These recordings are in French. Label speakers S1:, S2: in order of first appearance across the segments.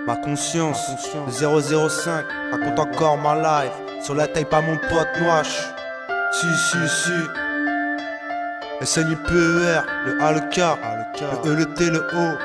S1: Ma conscience, 005, raconte encore ma life. Sur la taille pas mon pote Noache. Si. SNIPER, le A, le K, le E, le T, le O.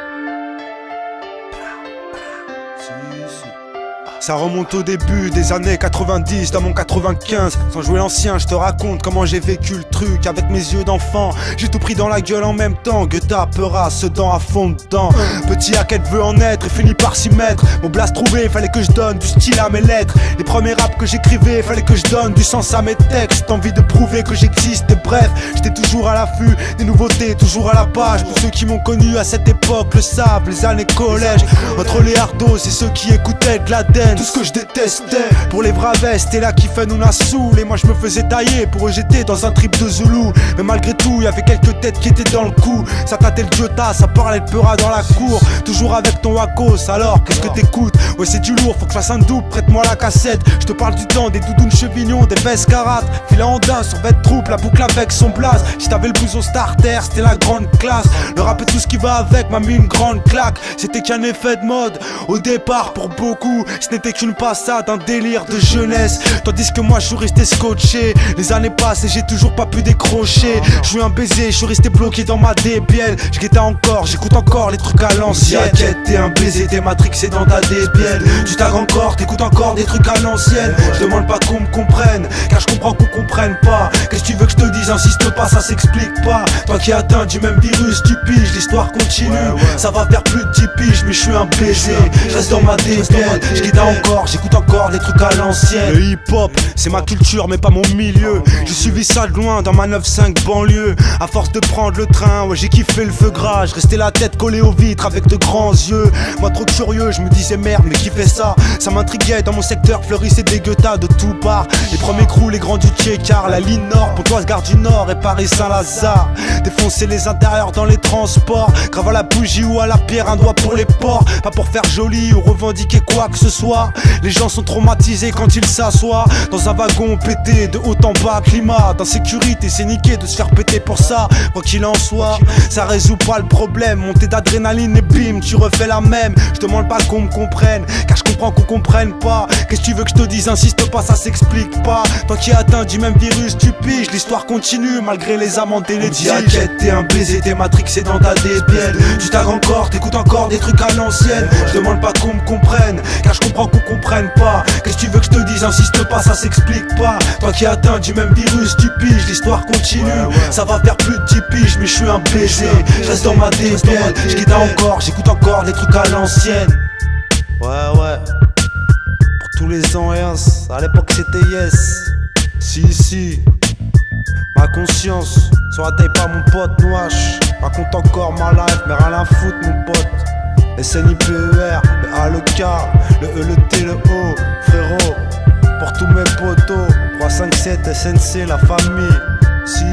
S1: Ça remonte au début des années 90, dans mon 95. Sans jouer l'ancien, je te raconte comment j'ai vécu le truc. Avec mes yeux d'enfant, j'ai tout pris dans la gueule en même temps. Guetta, Peura, Sedan à fond dedans. Petit à quête veut en être et finit par s'y mettre. Mon blast trouvé, fallait que je donne du style à mes lettres. Les premiers raps que j'écrivais, fallait que je donne du sens à mes textes. Envie de prouver que j'existe, et bref, j'étais toujours à l'affût des nouveautés, toujours à la page. Pour ceux qui m'ont connu à cette époque le savent, les années collège. Entre les hardos et ceux qui écoutaient de la dance. Tout ce que je détestais, pour les braves, c'était là qui fait nous la saoule. Et moi je me faisais tailler pour eux, j'étais dans un trip de Zoulou. Mais malgré tout, y'avait quelques têtes qui étaient dans le coup. Ça tâtait le Jota, ça parlait de Peura dans la cour. Toujours avec ton Wakos, alors qu'est-ce que t'écoutes? Ouais c'est du lourd, faut que je fasse un double, prête-moi la cassette. Je te parle du temps, des doudounes chevignons, des vestes carates. Filet en din, sur vêt troupe, la boucle avec son blaze. Si t'avais le blouson starter, c'était la grande classe. Le rap et tout ce qui va avec m'a mis une grande claque. C'était qu'un effet de mode, au départ pour beaucoup. Ce n'était qu'une passade, un délire de jeunesse. Tandis que moi je suis resté scotché. Les années passent et j'ai toujours pas pu décrocher. Je suis un baiser, je suis resté bloqué dans ma DBL. Je guettais encore, j'écoute encore les trucs à l'ancienne. T'es un baiser, t'es matrixé dans ta DBL. Tu tagues encore, t'écoutes encore des trucs à l'ancienne. Je demande pas qu'on me comprenne, car je comprends qu'on comprenne pas. Qu'est-ce que tu veux que je te dise, insiste pas, ça s'explique pas. Toi qui atteins du même virus, tu piges, l'histoire continue. Ça va faire plus de 10 piges, mais je suis un baiser. Je reste dans ma DBL, je guette encore, j'écoute encore des trucs à l'ancienne. Le hip-hop, c'est ma culture mais pas mon milieu. J'ai suivi ça de loin dans ma 9-5 banlieue. À force de prendre le train, ouais j'ai kiffé le feu gras. Je restais la tête collée aux vitres avec de grands yeux. Moi trop curieux, je me disais merde mais qui fait ça? Ça m'intriguait, dans mon secteur fleurissaient des guettas de tout part. Les premiers crews, les grands du car la ligne nord, Pontoise Gare du Nord et Paris Saint-Lazare. Défoncer les intérieurs dans les transports. Grave à la bougie ou à la pierre, un doigt pour les ports. Pas pour faire joli ou revendiquer quoi que ce soit. Les gens sont traumatisés quand ils s'assoient dans un wagon pété de haut en bas. Climat d'insécurité, c'est niqué de se faire péter pour ça. Quoi qu'il en soit, ça résout pas le problème. Montée d'adrénaline et bim, tu refais la même. Je demande pas qu'on me comprenne, car je comprends qu'on comprenne pas. Qu'est-ce que tu veux que je te dise, insiste pas, ça s'explique pas. Toi qui atteins du même virus, tu piges, l'histoire continue malgré les amendes et les tiges. T'es un baiser, t'es matrixé dans ta DBL. Tu tagues encore, t'écoutes encore des trucs à l'ancienne. Je demande pas qu'on me comprenne, car je comprends qu'on comprenne pas. Qu'est-ce que tu veux que je te dise, insiste pas, ça s'explique pas. Toi qui atteins du même virus, tu piges, l'histoire continue. Ça va faire plus de 10 piges, mais je suis un baiser. Je reste dans ma DBL, je guette encore, j'écoute encore des trucs à l'ancienne. Ouais. Pour tous les ans et à l'époque c'était yes. Si. Ma conscience, sur la taille pas mon pote Noache. Raconte encore ma life, mais rien à foutre mon pote. SNIPER, le A, le K, le E, le T, le O. Frérot, pour tous mes potos 357 SNC, la famille. Si.